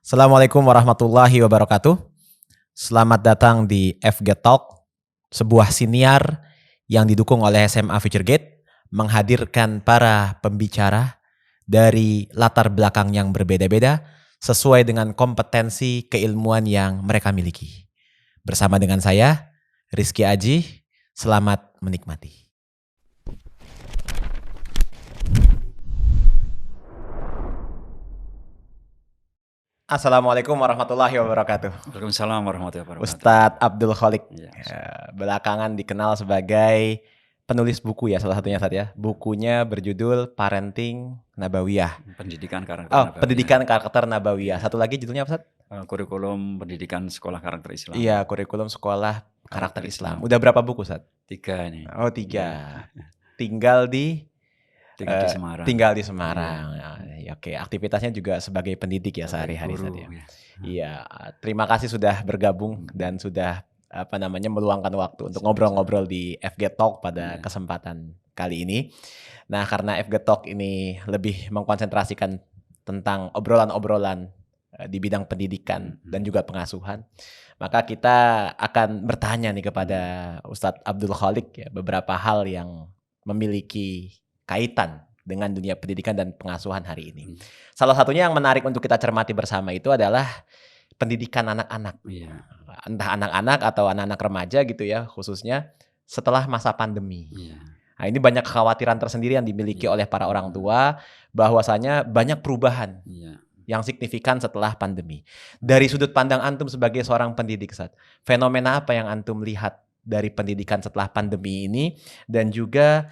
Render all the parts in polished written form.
Assalamualaikum warahmatullahi wabarakatuh. Selamat datang di FG Talk, sebuah siniar yang didukung oleh SMA FutureGate, menghadirkan para pembicara dari latar belakang yang berbeda-beda sesuai dengan kompetensi keilmuan yang mereka miliki. Bersama dengan saya, Rizky Aji, selamat menikmati. Assalamualaikum warahmatullahi wabarakatuh. Waalaikumsalam warahmatullahi wabarakatuh. Ustadz Abdul Khalik, Ya. belakangan dikenal sebagai penulis buku ya, salah satunya Ustadz ya. Bukunya berjudul Parenting Nabawiyah. Pendidikan karakter Nabawiyah. Pendidikan karakter Nabawiyah. Satu lagi judulnya apa Ustadz? Kurikulum pendidikan sekolah karakter Islam. Iya, kurikulum sekolah karakter Islam. Udah berapa buku Ustadz? 3 ini. Oh 3. Tinggal di Semarang. Tinggal di Semarang. Ya, oke, aktivitasnya juga sebagai pendidik ya sehari-hari Guru, ya. ya. Iya, terima kasih sudah bergabung dan sudah meluangkan waktu untuk ngobrol-ngobrol di FG Talk pada kesempatan kali ini. Nah, karena FG Talk ini lebih mengkonsentrasikan tentang obrolan-obrolan di bidang pendidikan dan juga pengasuhan, maka kita akan bertanya nih kepada Ustadz Abdul Khalik ya, beberapa hal yang memiliki kaitan dengan dunia pendidikan dan pengasuhan hari ini. Salah satunya yang menarik untuk kita cermati bersama itu adalah pendidikan anak-anak. Iya. Entah anak-anak atau anak-anak remaja gitu ya, khususnya setelah masa pandemi. Iya. Nah, ini banyak kekhawatiran tersendiri yang dimiliki oleh para orang tua, bahwasanya banyak perubahan yang signifikan setelah pandemi. Dari sudut pandang antum sebagai seorang pendidik, Ustadz, fenomena apa yang antum lihat dari pendidikan setelah pandemi ini, dan juga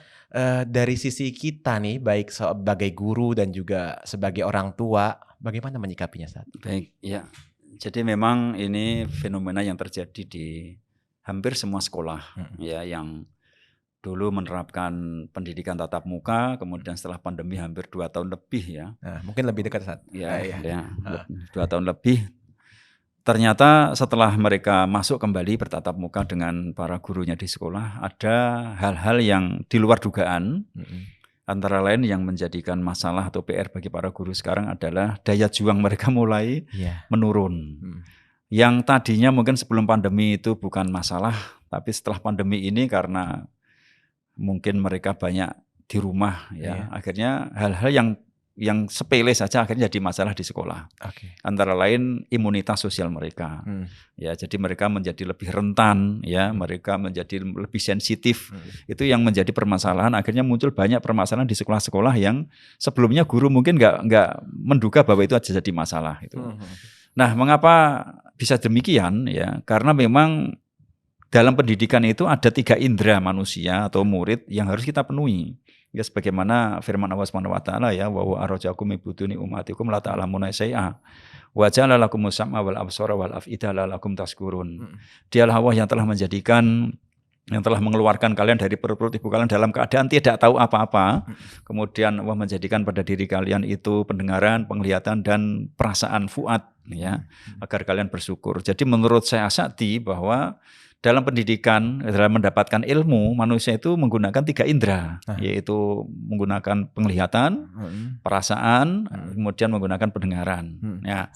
dari sisi kita nih, baik sebagai guru dan juga sebagai orang tua, bagaimana menyikapinya Ustadz? Baik, ya. Jadi memang ini fenomena yang terjadi di hampir semua sekolah, ya, yang dulu menerapkan pendidikan tatap muka, kemudian setelah pandemi hampir 2 tahun lebih ya. Nah, mungkin lebih dekat Ustadz. Ya, 2 tahun lebih. Ternyata setelah mereka masuk kembali bertatap muka dengan para gurunya di sekolah, ada hal-hal yang di luar dugaan. Antara lain yang menjadikan masalah atau PR bagi para guru sekarang adalah daya juang mereka mulai menurun. Yang tadinya mungkin sebelum pandemi itu bukan masalah, tapi setelah pandemi ini karena mungkin mereka banyak di rumah ya, akhirnya hal-hal yang sepele saja akhirnya jadi masalah di sekolah. Antara lain imunitas sosial mereka. Ya, jadi mereka menjadi lebih rentan ya, mereka menjadi lebih sensitif. Itu yang menjadi permasalahan, akhirnya muncul banyak permasalahan di sekolah-sekolah yang sebelumnya guru mungkin nggak menduga bahwa itu aja jadi masalah itu. Nah, mengapa bisa demikian ya? Karena memang dalam pendidikan itu ada 3 indera manusia atau murid yang harus kita penuhi. Ya, sebagaimana firman Allah Subhanahu wa taala ya, wa arajakum ibuduni ummatikum la ta'lamuna syai'a wa ja'ala lakumus sam'a wal absara wal af'ida la'allakum tashkurun. Dialah Allah yang telah mengeluarkan kalian dari perut ibu kalian dalam keadaan tidak tahu apa-apa. Kemudian Allah menjadikan pada diri kalian itu pendengaran, penglihatan dan perasaan fuad ya, agar kalian bersyukur. Jadi menurut saya Sa'di bahwa dalam pendidikan, dalam mendapatkan ilmu, manusia itu menggunakan 3 indera, yaitu menggunakan penglihatan, perasaan, kemudian menggunakan pendengaran. Ya.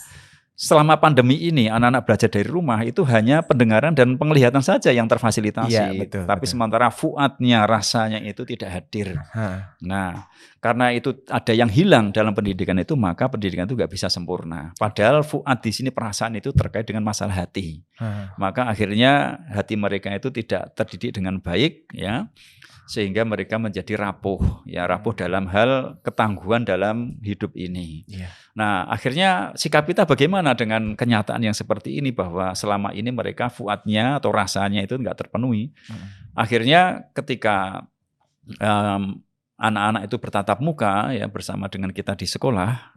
Selama pandemi ini, anak-anak belajar dari rumah itu hanya pendengaran dan penglihatan saja yang terfasilitasi. Iya, betul, tapi sementara fuadnya, rasanya itu tidak hadir. Nah, karena itu ada yang hilang dalam pendidikan itu, maka pendidikan itu nggak bisa sempurna. Padahal fuad di sini, perasaan itu terkait dengan masalah hati. Maka akhirnya hati mereka itu tidak terdidik dengan baik, ya, sehingga mereka menjadi rapuh, ya, rapuh dalam hal ketangguhan dalam hidup ini. Nah, akhirnya sikap kita bagaimana dengan kenyataan yang seperti ini, bahwa selama ini mereka fuadnya atau rasanya itu nggak terpenuhi. Akhirnya ketika anak-anak itu bertatap muka ya bersama dengan kita di sekolah,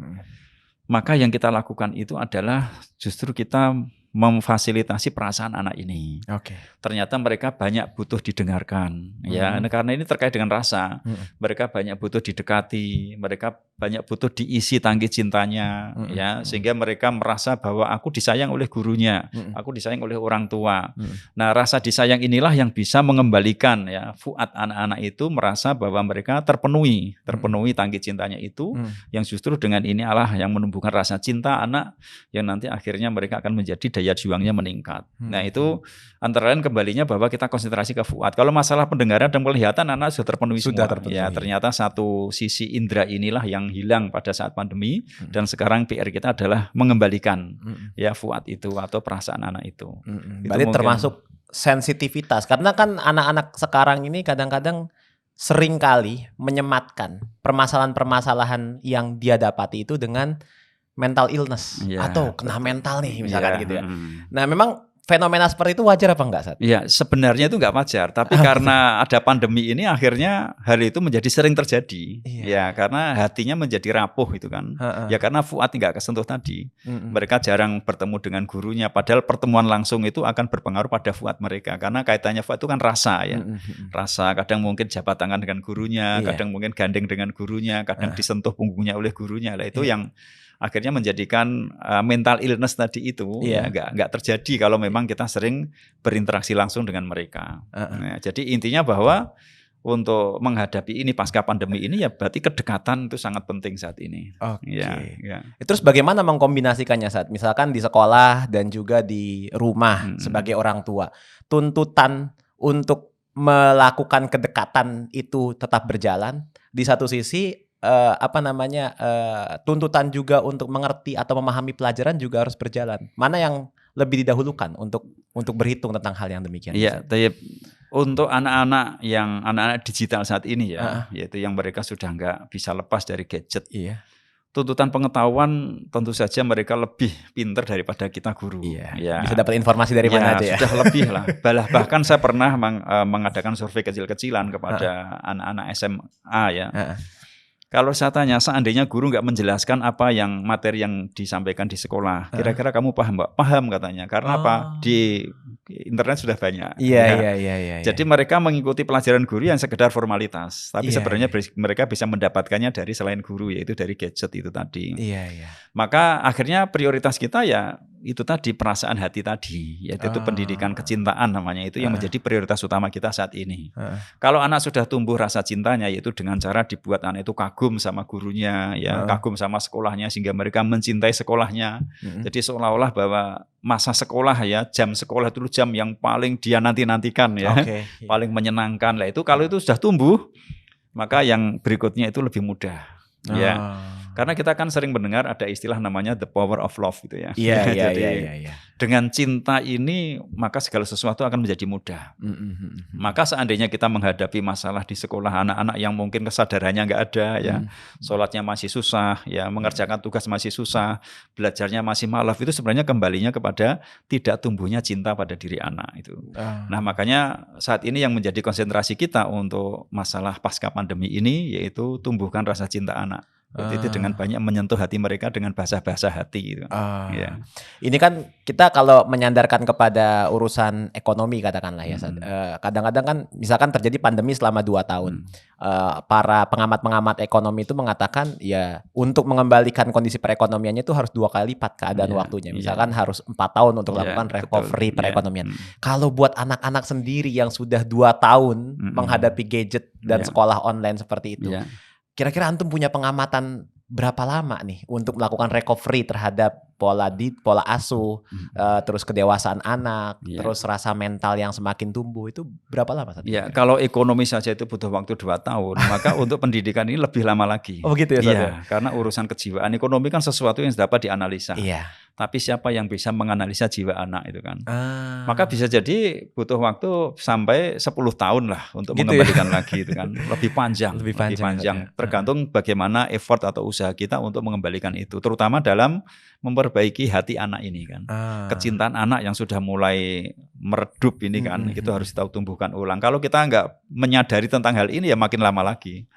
maka yang kita lakukan itu adalah justru kita memfasilitasi perasaan anak ini. Ternyata mereka banyak butuh didengarkan, ya, karena ini terkait dengan rasa. Mereka banyak butuh didekati, mereka banyak butuh diisi tangki cintanya, ya, sehingga mereka merasa bahwa aku disayang oleh gurunya, aku disayang oleh orang tua. Nah, rasa disayang inilah yang bisa mengembalikan ya fuad anak-anak itu merasa bahwa mereka terpenuhi tangki cintanya itu, yang justru dengan ini Allah yang menumbuhkan rasa cinta anak yang nanti akhirnya mereka akan menjadi daya juangnya meningkat. Nah, itu antara lain kembalinya bahwa kita konsentrasi ke fuad. Kalau masalah pendengaran dan penglihatan anak sudah terpenuhi semua. Ya, ternyata satu sisi indera inilah yang hilang pada saat pandemi, dan sekarang PR kita adalah mengembalikan ya fuad itu atau perasaan anak itu. Berarti mungkin termasuk sensitivitas, karena kan anak-anak sekarang ini kadang-kadang sering kali menyematkan permasalahan-permasalahan yang dia dapati itu dengan mental illness atau kena mental nih misalkan gitu ya. Nah, memang fenomena seperti itu wajar apa enggak, Sat? Iya, sebenarnya itu enggak wajar, tapi karena ada pandemi ini akhirnya hal itu menjadi sering terjadi. Ya, karena hatinya menjadi rapuh itu kan. Ya karena fuad enggak kesentuh tadi. Mereka jarang bertemu dengan gurunya, padahal pertemuan langsung itu akan berpengaruh pada fuad mereka, karena kaitannya fuad itu kan rasa ya. Rasa, kadang mungkin jabat tangan dengan gurunya, kadang mungkin gandeng dengan gurunya, kadang disentuh punggungnya oleh gurunya. Lah itu yang akhirnya menjadikan mental illness tadi itu ya nggak terjadi kalau memang kita sering berinteraksi langsung dengan mereka. Nah, jadi intinya bahwa untuk menghadapi ini pasca pandemi ini ya berarti kedekatan itu sangat penting saat ini. Terus bagaimana mengkombinasikannya, Sat? Misalkan di sekolah dan juga di rumah sebagai orang tua, tuntutan untuk melakukan kedekatan itu tetap berjalan. Di satu sisi tuntutan juga untuk mengerti atau memahami pelajaran juga harus berjalan. Mana yang lebih didahulukan untuk berhitung tentang hal yang demikian? Iya, untuk anak-anak digital saat ini ya, yaitu yang mereka sudah nggak bisa lepas dari gadget. Tuntutan pengetahuan tentu saja mereka lebih pintar daripada kita guru. Ya. Bisa dapat informasi dari mana aja ya. Sudah lebih lah. Bahkan saya pernah mengadakan survei kecil-kecilan kepada anak-anak SMA ya. Kalau saya tanya, seandainya guru nggak menjelaskan apa yang materi yang disampaikan di sekolah, kira-kira kamu paham nggak? Paham katanya. Karena apa? Di internet sudah banyak. Iya. Jadi mereka mengikuti pelajaran guru yang sekedar formalitas, tapi sebenarnya mereka bisa mendapatkannya dari selain guru, yaitu dari gadget itu tadi. Maka akhirnya prioritas kita ya itu tadi, perasaan hati tadi, yaitu pendidikan kecintaan namanya, itu yang menjadi prioritas utama kita saat ini. Kalau anak sudah tumbuh rasa cintanya, yaitu dengan cara dibuat anak itu kagum sama gurunya, ya kagum sama sekolahnya, sehingga mereka mencintai sekolahnya. Jadi seolah-olah bahwa masa sekolah ya, jam sekolah itu jam yang paling dia nanti-nantikan ya, paling menyenangkan lah itu. Kalau itu sudah tumbuh, maka yang berikutnya itu lebih mudah. Ya. Karena kita kan sering mendengar ada istilah namanya the power of love gitu ya. Iya. Dengan cinta ini maka segala sesuatu akan menjadi mudah. Maka seandainya kita menghadapi masalah di sekolah, anak-anak yang mungkin kesadarannya nggak ada ya, sholatnya masih susah, ya mengerjakan tugas masih susah, belajarnya masih malas, itu sebenarnya kembalinya kepada tidak tumbuhnya cinta pada diri anak itu. Nah, makanya saat ini yang menjadi konsentrasi kita untuk masalah pasca pandemi ini yaitu tumbuhkan rasa cinta anak. Itu dengan banyak menyentuh hati mereka dengan bahasa-bahasa hati gitu. Ini kan kita kalau menyandarkan kepada urusan ekonomi katakanlah ya, kadang-kadang kan misalkan terjadi pandemi selama 2 tahun, para pengamat-pengamat ekonomi itu mengatakan ya untuk mengembalikan kondisi perekonomiannya itu harus 2 kali lipat keadaan waktunya. Misalkan harus 4 tahun untuk melakukan recovery perekonomian. Kalau buat anak-anak sendiri yang sudah 2 tahun menghadapi gadget dan sekolah online seperti itu, kira-kira antum punya pengamatan berapa lama nih untuk melakukan recovery terhadap pola asuh, terus kedewasaan anak, terus rasa mental yang semakin tumbuh, itu berapa lama? Ya, kalau ekonomi saja itu butuh waktu 2 tahun, maka untuk pendidikan ini lebih lama lagi. Oh gitu ya, Iya, karena urusan kejiwaan, ekonomi kan sesuatu yang dapat dianalisa. Tapi siapa yang bisa menganalisa jiwa anak itu kan? Maka bisa jadi butuh waktu sampai 10 tahun lah untuk gitu mengembalikan lagi itu kan. Lebih panjang. Tergantung bagaimana effort atau usaha kita untuk mengembalikan itu. Terutama dalam memperbaiki hati anak ini kan. Kecintaan anak yang sudah mulai meredup ini kan, itu harus kita tumbuhkan ulang. Kalau kita nggak menyadari tentang hal ini ya makin lama lagi.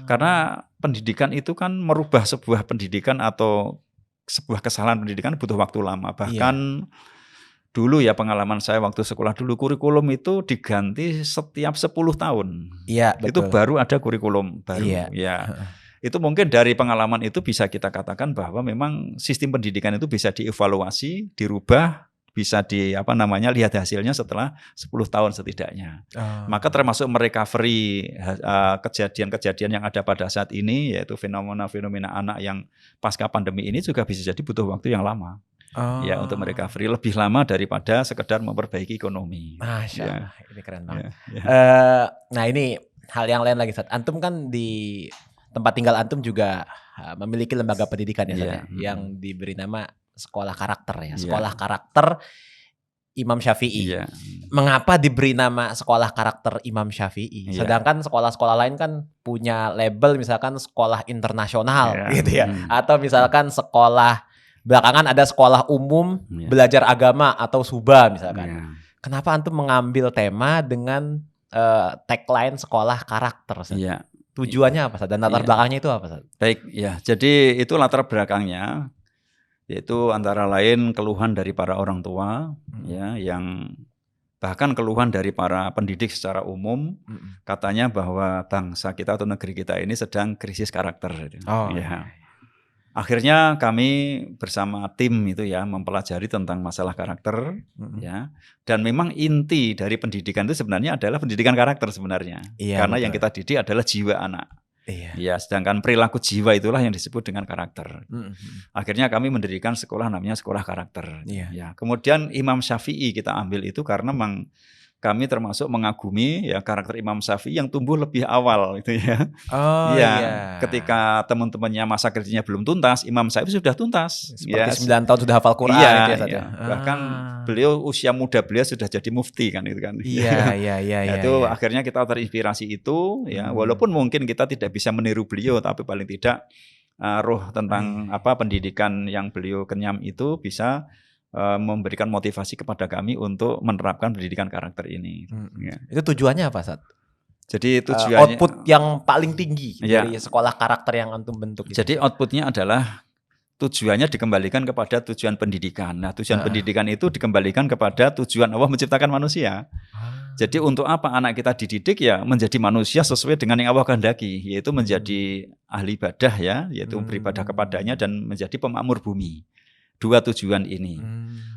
Karena pendidikan itu kan merubah sebuah pendidikan atau sebuah kesalahan pendidikan butuh waktu lama. Bahkan dulu ya pengalaman saya waktu sekolah dulu, kurikulum itu diganti setiap 10 tahun. Iya, betul. Itu baru ada kurikulum baru. itu mungkin dari pengalaman itu bisa kita katakan bahwa memang sistem pendidikan itu bisa dievaluasi, dirubah, bisa lihat hasilnya setelah 10 tahun setidaknya. Maka termasuk merecovery kejadian-kejadian yang ada pada saat ini, yaitu fenomena-fenomena anak yang pasca pandemi ini juga bisa jadi butuh waktu yang lama. Ya, untuk merecovery lebih lama daripada sekedar memperbaiki ekonomi. Masya Allah, ini keren banget. Ya. Nah ini hal yang lain lagi, Ustaz. Antum kan di tempat tinggal antum juga memiliki lembaga pendidikan ya, Ustaz, ya, yang diberi nama Sekolah Karakter ya. Sekolah Karakter Imam Syafi'i. Mengapa diberi nama Sekolah Karakter Imam Syafi'i? Sedangkan sekolah-sekolah lain kan punya label misalkan sekolah internasional gitu ya. Atau misalkan sekolah, belakangan ada sekolah umum belajar agama atau SUBA misalkan. Kenapa antum mengambil tema dengan tagline Sekolah Karakter? Tujuannya apa, Ustaz? Dan latar belakangnya itu apa, Ustaz? Baik, ya. Jadi itu latar belakangnya, yaitu antara lain keluhan dari para orang tua, ya, yang bahkan keluhan dari para pendidik secara umum, katanya bahwa bangsa kita atau negeri kita ini sedang krisis karakter. Akhirnya kami bersama tim itu ya mempelajari tentang masalah karakter, ya, dan memang inti dari pendidikan itu sebenarnya adalah pendidikan karakter sebenarnya, karena yang kita didik adalah jiwa anak. Ya, sedangkan perilaku jiwa itulah yang disebut dengan karakter. Akhirnya kami mendirikan sekolah namanya Sekolah Karakter. Ya, kemudian Imam Syafi'i kita ambil itu karena memang kami termasuk mengagumi ya karakter Imam Syafi'i yang tumbuh lebih awal itu ya. Ketika teman-temannya masa kerjanya belum tuntas, Imam Syafi'i sudah tuntas. Seperti 9 tahun sudah hafal Quran gitu ya. Bahkan beliau usia muda beliau sudah jadi mufti kan itu kan. Itu akhirnya kita terinspirasi itu ya, walaupun mungkin kita tidak bisa meniru beliau, tapi paling tidak roh tentang pendidikan yang beliau kenyam itu bisa memberikan motivasi kepada kami untuk menerapkan pendidikan karakter ini. Itu tujuannya apa, Ustaz? Jadi tujuannya output yang paling tinggi dari sekolah karakter yang antum bentuk itu. Jadi outputnya adalah tujuannya dikembalikan kepada tujuan pendidikan. Nah, tujuan pendidikan itu dikembalikan kepada tujuan Allah menciptakan manusia. Jadi untuk apa anak kita dididik ya menjadi manusia sesuai dengan yang Allah kehendaki, yaitu menjadi ahli ibadah ya, yaitu beribadah kepadanya dan menjadi pemakmur bumi. Dua tujuan ini.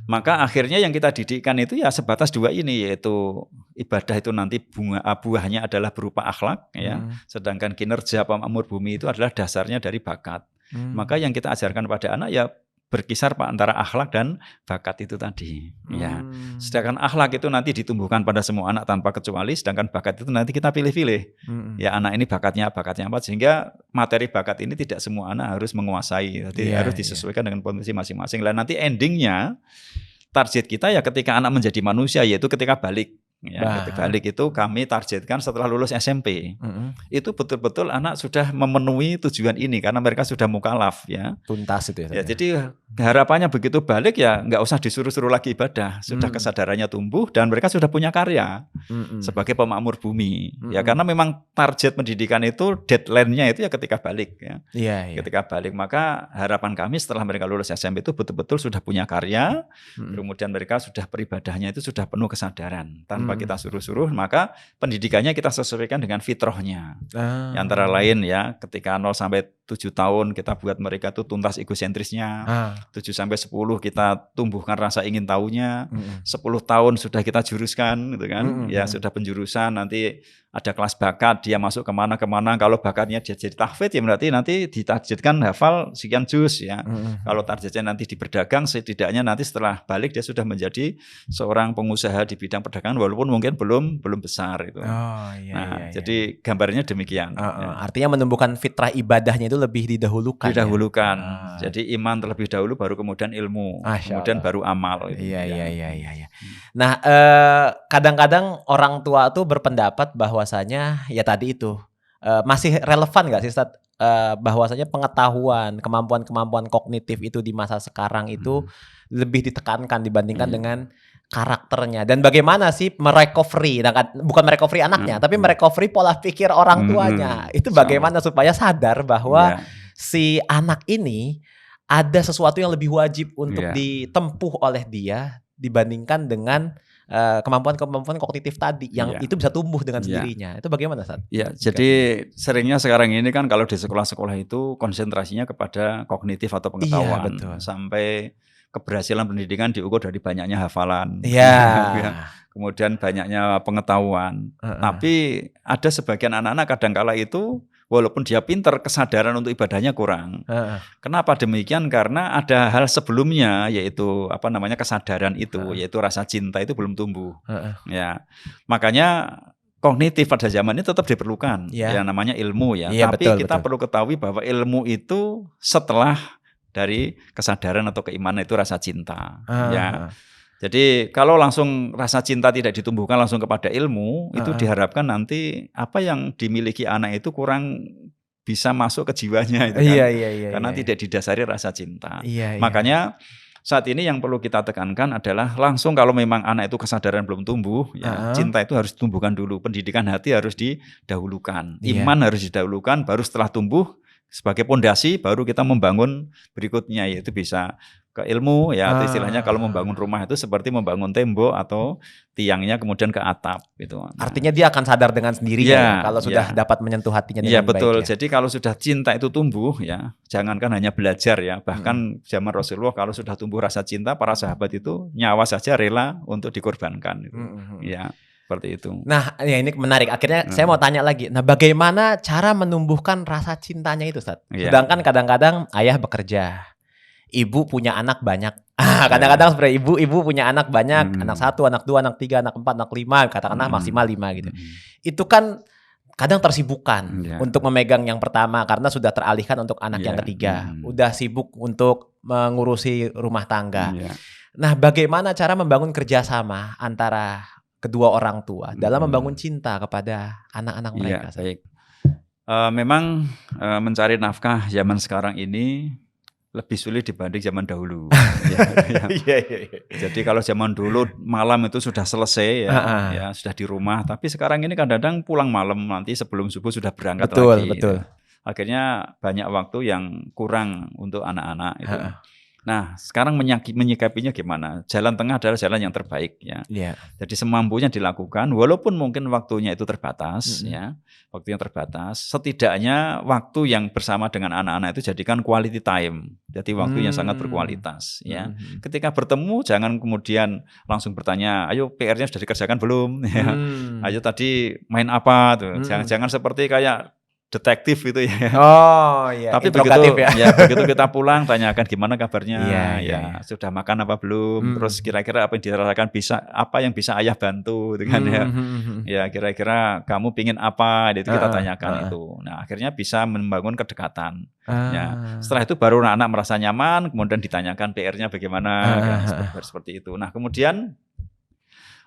Maka akhirnya yang kita didikkan itu ya sebatas dua ini, yaitu ibadah itu nanti buahnya adalah berupa akhlak ya, sedangkan kinerja pemakmur bumi itu adalah dasarnya dari bakat. Maka yang kita ajarkan pada anak ya berkisar antara akhlak dan bakat itu tadi. Ya. Sedangkan akhlak itu nanti ditumbuhkan pada semua anak tanpa kecuali, sedangkan bakat itu nanti kita pilih-pilih. Ya, anak ini bakatnya apa, sehingga materi bakat ini tidak semua anak harus menguasai. Jadi harus disesuaikan dengan potensi masing-masing. Lah nanti endingnya target kita ya ketika anak menjadi manusia, yaitu ketika balik. Ya, ketika balik itu kami targetkan setelah lulus SMP. Itu betul-betul anak sudah memenuhi tujuan ini karena mereka sudah mukalaf ya. Tuntas itu ya. Jadi harapannya begitu balik ya nggak usah disuruh-suruh lagi ibadah. Sudah kesadarannya tumbuh dan mereka sudah punya karya sebagai pemakmur bumi. Ya karena memang target pendidikan itu deadline-nya itu ya ketika balik ya. Ketika balik, maka harapan kami setelah mereka lulus SMP itu betul-betul sudah punya karya. Kemudian mereka sudah peribadahnya itu sudah penuh kesadaran. Tanpa kita suruh-suruh, maka pendidikannya kita sesuaikan dengan fitrahnya. Antara lain ya, ketika 0 sampai 7 tahun kita buat mereka tuh tuntas egosentrisnya. 7 sampai 10 kita tumbuhkan rasa ingin tahunya. 10 tahun sudah kita juruskan gitu kan. Ya sudah penjurusan, nanti ada kelas bakat, dia masuk kemana-kemana. Kalau bakatnya dia jadi tahfidz ya berarti nanti ditargetkan hafal sekian juz ya. Kalau targetnya nanti di berdagang, setidaknya nanti setelah balik dia sudah menjadi seorang pengusaha di bidang perdagangan walaupun mungkin belum besar itu. Jadi gambarnya demikian. Artinya menumbuhkan fitrah ibadahnya itu lebih didahulukan. Jadi iman terlebih dahulu, baru kemudian ilmu, kemudian baru amal. Nah, kadang-kadang orang tua tuh berpendapat bahwasanya ya tadi itu masih relevan nggak sih, Ustaz? Bahwasanya pengetahuan, kemampuan kognitif itu di masa sekarang itu lebih ditekankan dibandingkan dengan karakternya. Dan bagaimana sih merecovery, bukan merecovery anaknya, tapi merecovery pola pikir orang tuanya. Itu bagaimana supaya sadar bahwa si anak ini ada sesuatu yang lebih wajib untuk ditempuh oleh dia dibandingkan dengan kemampuan-kemampuan kognitif tadi yang Iya. itu bisa tumbuh dengan Iya. sendirinya. Itu bagaimana, Ustaz? Ya, jadi seringnya sekarang ini kan kalau di sekolah-sekolah itu konsentrasinya kepada kognitif atau Iya, pengetahuan, betul. sampai keberhasilan pendidikan diukur dari banyaknya hafalan, Iya. kemudian banyaknya pengetahuan. Heeh. Tapi ada sebagian anak-anak kadangkala itu walaupun dia pinter, kesadaran untuk ibadahnya kurang. Heeh. Kenapa demikian? Karena ada hal sebelumnya, yaitu kesadaran itu, yaitu rasa cinta itu belum tumbuh. Heeh. Ya, makanya kognitif pada zaman ini tetap diperlukan, Ya. ya namanya ilmu ya. Iya, Tapi betul, kita betul. perlu ketahui bahwa ilmu itu setelah dari kesadaran atau keimanan itu rasa cinta. Ya. Jadi kalau langsung rasa cinta tidak ditumbuhkan langsung kepada ilmu, itu diharapkan nanti apa yang dimiliki anak itu kurang bisa masuk ke jiwanya itu kan. Iya. Karena tidak didasari rasa cinta. Iya. Makanya saat ini yang perlu kita tekankan adalah langsung kalau memang anak itu kesadaran belum tumbuh, ya cinta itu harus ditumbuhkan dulu. Pendidikan hati harus didahulukan. Iya. Iman harus didahulukan, baru setelah tumbuh sebagai pondasi baru kita membangun berikutnya, yaitu bisa ke ilmu ya, atau istilahnya kalau membangun rumah itu seperti membangun tembok atau tiangnya kemudian ke atap gitu. Nah, artinya dia akan sadar dengan sendirinya kalau sudah dapat menyentuh hatinya dengan baik. Betul. Ya. Jadi kalau sudah cinta itu tumbuh ya, jangankan hanya belajar ya, bahkan zaman Rasulullah kalau sudah tumbuh rasa cinta, para sahabat itu nyawa saja rela untuk dikorbankan gitu. Ya, seperti itu. Nah, ya ini menarik. Akhirnya saya mau tanya lagi. Nah, bagaimana cara menumbuhkan rasa cintanya itu, Ustaz? Sedangkan kadang-kadang ayah bekerja, ibu punya anak banyak. Kadang-kadang seperti ibu punya anak banyak, anak 1, anak 2, anak 3, anak 4, anak 5, katakanlah maksimal 5 gitu. Itu kan kadang tersibukkan untuk memegang yang pertama karena sudah teralihkan untuk anak yang ketiga. Udah sibuk untuk mengurusi rumah tangga. Nah, bagaimana cara membangun kerjasama antara kedua orang tua dalam membangun cinta kepada anak-anak mereka? Baik. Memang mencari nafkah zaman sekarang ini lebih sulit dibanding zaman dahulu. Jadi kalau zaman dulu malam itu sudah selesai ya sudah di rumah. Tapi sekarang ini kadang-kadang pulang malam, nanti sebelum subuh sudah berangkat lagi. Betul. Akhirnya banyak waktu yang kurang untuk anak-anak itu. Nah, sekarang menyikapinya gimana? Jalan tengah adalah jalan yang terbaik ya. Jadi semampunya dilakukan, walaupun mungkin waktunya itu terbatas ya, waktunya terbatas. Setidaknya waktu yang bersama dengan anak-anak itu jadikan quality time. Jadi waktu yang sangat berkualitas ya. Ketika bertemu jangan kemudian langsung bertanya, ayo PR-nya sudah dikerjakan belum? Ya. Ayo tadi main apa tuh? Jangan seperti kayak detektif itu ya. Oh iya. Tapi begitu kita pulang tanyakan gimana kabarnya, sudah makan apa belum, terus kira-kira apa yang dirasakan, apa yang bisa ayah bantu dengan ya kira-kira kamu pingin apa, itu kita tanyakan itu. Nah akhirnya bisa membangun kedekatan. Ya setelah itu baru anak merasa nyaman, kemudian ditanyakan PR-nya bagaimana, seperti itu. Nah kemudian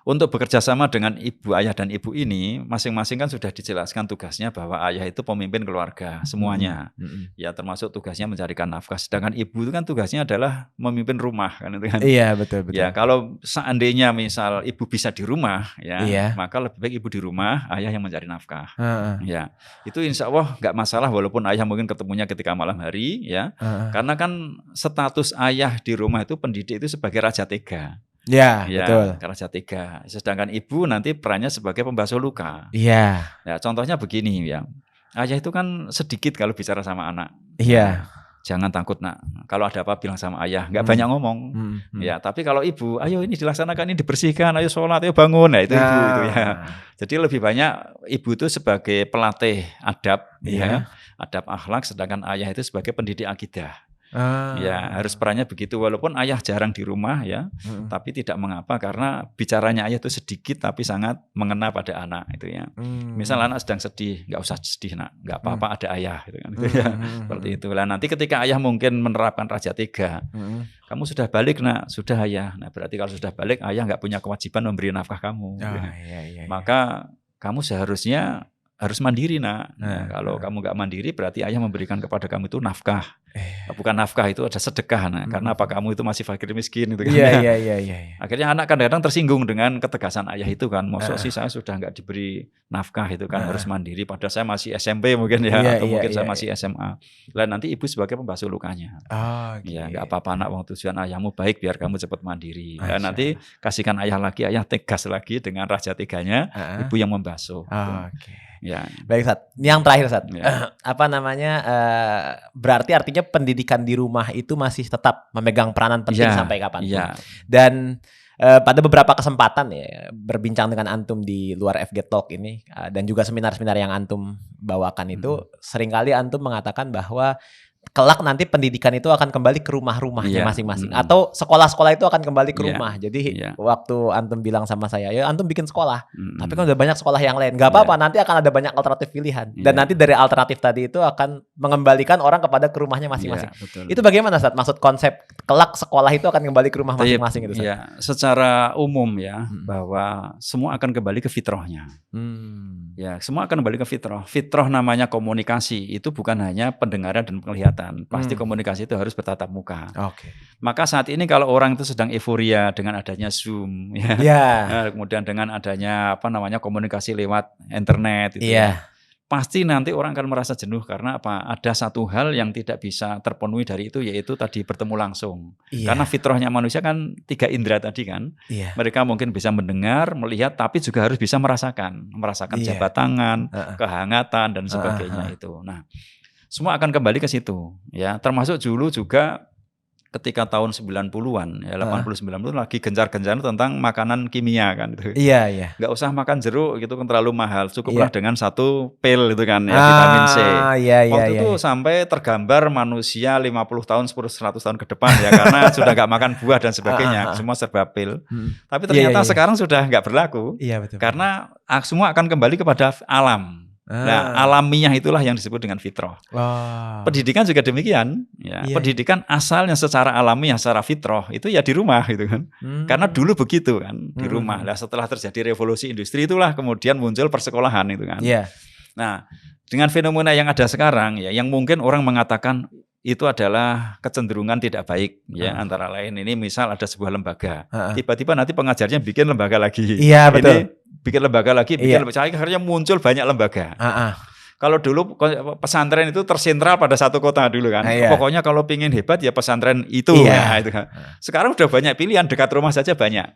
untuk bekerja sama dengan ayah dan ibu ini, masing-masing kan sudah dijelaskan tugasnya bahwa ayah itu pemimpin keluarga semuanya, ya termasuk tugasnya mencarikan nafkah. Sedangkan ibu itu kan tugasnya adalah memimpin rumah kan itu kan. Iya betul. Ya kalau seandainya misal ibu bisa di rumah, ya maka lebih baik ibu di rumah, ayah yang mencari nafkah. Ya itu insya Allah nggak masalah walaupun ayah mungkin ketemunya ketika malam hari, ya karena kan status ayah di rumah itu pendidik itu sebagai raja tega. Ya, betul. Raja tega. Sedangkan ibu nanti perannya sebagai pembasuh luka. Iya. Ya, contohnya begini ya. Ayah itu kan sedikit kalau bicara sama anak. Iya. Jangan takut nak. Kalau ada apa bilang sama ayah. Nggak banyak ngomong. Ya, tapi kalau ibu, ayo ini dilaksanakan, ini dibersihkan, ayo sholat, ayo bangun. Nah, itu ibu itu ya. Jadi lebih banyak ibu itu sebagai pelatih adab, adab akhlak. Sedangkan ayah itu sebagai pendidik akidah. Ya harus perannya begitu, walaupun ayah jarang di rumah ya, tapi tidak mengapa karena bicaranya ayah itu sedikit tapi sangat mengena pada anak itu ya. Misal anak sedang sedih, nggak usah sedih nak, nggak apa-apa ada ayah gitu kan. Seperti itu. Lah nanti ketika ayah mungkin menerapkan raja tega, kamu sudah balik nak, sudah ayah. Nah berarti kalau sudah balik ayah nggak punya kewajiban memberi nafkah kamu. Maka kamu seharusnya harus mandiri nak. Kalau kamu nggak mandiri berarti ayah memberikan kepada kamu itu nafkah. Bukan nafkah, itu ada sedekah. Karena apa, kamu itu masih fakir miskin gitu kan. Iya. Akhirnya anak kadang-kadang tersinggung dengan ketegasan ayah itu kan. Maksud sih saya sudah nggak diberi nafkah itu kan, harus mandiri. Padahal saya masih SMP mungkin ya, atau mungkin saya masih SMA. Lah nanti ibu sebagai pembasuh lukanya. Ya nggak apa-apa nak, wong tujuan ayahmu baik biar kamu cepat mandiri. Dan nanti kasihkan ayah lagi, ayah tegas lagi dengan raja teganya, ibu yang membasuh. Ya. Baik Ustaz, yang terakhir Ustaz, apa namanya, berarti artinya pendidikan di rumah itu masih tetap memegang peranan penting sampai kapan? Dan pada beberapa kesempatan ya berbincang dengan antum di luar FG Talk ini, dan juga seminar-seminar yang antum bawakan itu, seringkali antum mengatakan bahwa kelak nanti pendidikan itu akan kembali ke rumah-rumahnya masing-masing, atau sekolah-sekolah itu akan kembali ke rumah. Jadi waktu antum bilang sama saya, ya antum bikin sekolah, tapi kan udah banyak sekolah yang lain, nggak apa-apa, nanti akan ada banyak alternatif pilihan, dan nanti dari alternatif tadi itu akan mengembalikan orang kepada ke rumahnya masing-masing. Itu bagaimana Ustaz? Maksud konsep kelak sekolah itu akan kembali ke rumah masing-masing itu Ustaz? Secara umum ya, bahwa semua akan kembali ke fitrahnya. Ya, semua akan kembali ke fitrah. Fitrah namanya komunikasi, itu bukan hanya pendengaran dan penglihatan. Pasti komunikasi itu harus bertatap muka. Maka saat ini kalau orang itu sedang euforia dengan adanya Zoom, kemudian dengan adanya komunikasi lewat internet, pasti nanti orang akan merasa jenuh karena apa? Ada satu hal yang tidak bisa terpenuhi dari itu, yaitu tadi bertemu langsung. Karena fitrahnya manusia kan 3 indera tadi kan. Mereka mungkin bisa mendengar, melihat, tapi juga harus bisa merasakan jabat tangan, kehangatan dan sebagainya itu. Nah, semua akan kembali ke situ ya, termasuk dulu juga ketika tahun 90-an ya, 80-90 lagi gencar-gencar tentang makanan kimia kan gitu. Nggak usah makan jeruk gitu kan, terlalu mahal, cukuplah dengan 1 pil itu kan ya, vitamin C. Waktu itu sampai tergambar manusia 50 tahun 100 tahun ke depan ya, karena sudah nggak makan buah dan sebagainya, semua serba pil. Tapi ternyata sekarang sudah nggak berlaku, karena semua akan kembali kepada alam. Nah, alamiah itulah yang disebut dengan fitrah. Pendidikan juga demikian. Ya. Pendidikan asalnya secara alamiah, secara fitrah itu ya di rumah gitu kan. Karena dulu begitu kan, di rumah. Nah, setelah terjadi revolusi industri itulah kemudian muncul persekolahan itu kan. Nah, dengan fenomena yang ada sekarang ya, yang mungkin orang mengatakan itu adalah kecenderungan tidak baik ya, antara lain ini misal ada sebuah lembaga, tiba-tiba nanti pengajarnya bikin lembaga lagi. Ini bikin lembaga lagi, akhirnya muncul banyak lembaga. Kalau dulu pesantren itu tersentral pada satu kota dulu kan. Pokoknya kalau pingin hebat ya pesantren itu. Nah, itu kan. Sekarang udah banyak pilihan, dekat rumah saja banyak.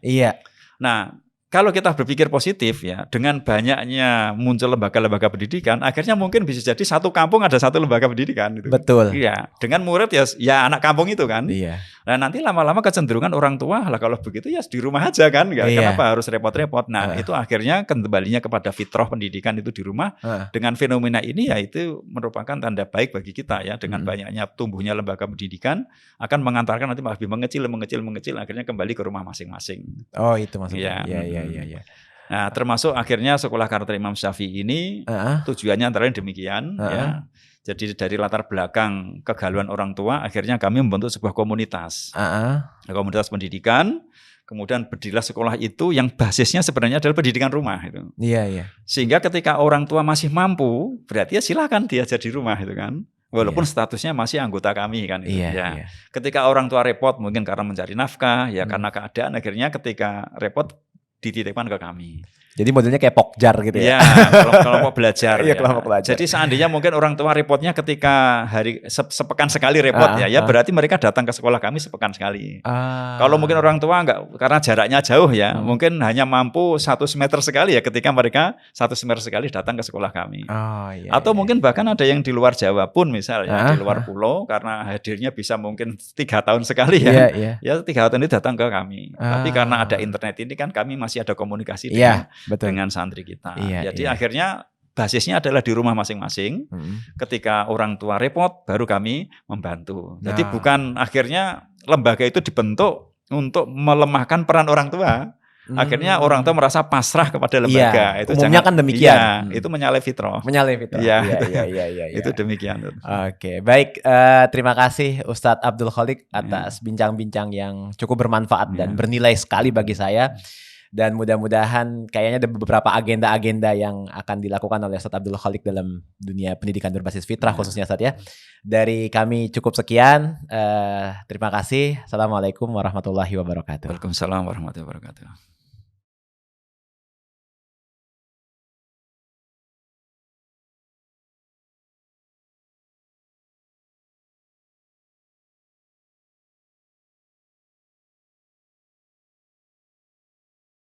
Nah, kalau kita berpikir positif ya, dengan banyaknya muncul lembaga-lembaga pendidikan, akhirnya mungkin bisa jadi satu kampung ada satu lembaga pendidikan. Gitu. Iya, dengan murid ya anak kampung itu kan. Nah nanti lama-lama kecenderungan orang tua, lah kalau begitu ya di rumah aja kan, kenapa harus repot-repot. Nah itu akhirnya kembalinya kepada fitrah pendidikan itu di rumah. Dengan fenomena ini ya itu merupakan tanda baik bagi kita ya, dengan banyaknya tumbuhnya lembaga pendidikan akan mengantarkan nanti lebih mengecil, akhirnya kembali ke rumah masing-masing. Oh itu maksudnya. Nah termasuk akhirnya sekolah karakter Imam Syafi'i ini tujuannya antara lain demikian ya. Jadi dari latar belakang kegalauan orang tua, akhirnya kami membentuk sebuah komunitas, komunitas pendidikan. Kemudian berdirilah sekolah itu yang basisnya sebenarnya adalah pendidikan rumah itu. Sehingga ketika orang tua masih mampu, berarti ya silakan dia jadi rumah itu kan. Walaupun statusnya masih anggota kami kan. Ketika orang tua repot mungkin karena mencari nafkah, ya karena keadaan, akhirnya ketika repot dititipkan ke kami. Jadi modelnya kayak pokjar gitu ya. Kelompok belajar. Kelompok belajar. Jadi seandainya mungkin orang tua repotnya ketika hari sepekan sekali repot ya berarti mereka datang ke sekolah kami sepekan sekali. Kalau mungkin orang tua enggak, karena jaraknya jauh ya, mungkin hanya mampu 1 semester sekali ya, ketika mereka 1 semester sekali datang ke sekolah kami. Atau mungkin bahkan ada yang di luar Jawa pun misalnya, di luar pulau, karena hadirnya bisa mungkin 3 tahun sekali ya. Ya 3 tahun ini datang ke kami. Tapi karena ada internet ini kan kami masih ada komunikasi dengan santri kita. Jadi akhirnya basisnya adalah di rumah masing-masing. Ketika orang tua repot, baru kami membantu. Jadi bukan akhirnya lembaga itu dibentuk untuk melemahkan peran orang tua. Akhirnya orang tua merasa pasrah kepada lembaga. Itu umumnya kan demikian. Itu menyalahi fitrah. Itu demikian. Oke, baik. Terima kasih Ustadz Abdul Kholiq atas bincang-bincang yang cukup bermanfaat dan bernilai sekali bagi saya. Dan mudah-mudahan kayaknya ada beberapa agenda-agenda yang akan dilakukan oleh Ustadz Abdul Khalik dalam dunia pendidikan berbasis fitrah khususnya Ustadz ya. Dari kami cukup sekian. Terima kasih. Assalamualaikum warahmatullahi wabarakatuh. Waalaikumsalam warahmatullahi wabarakatuh.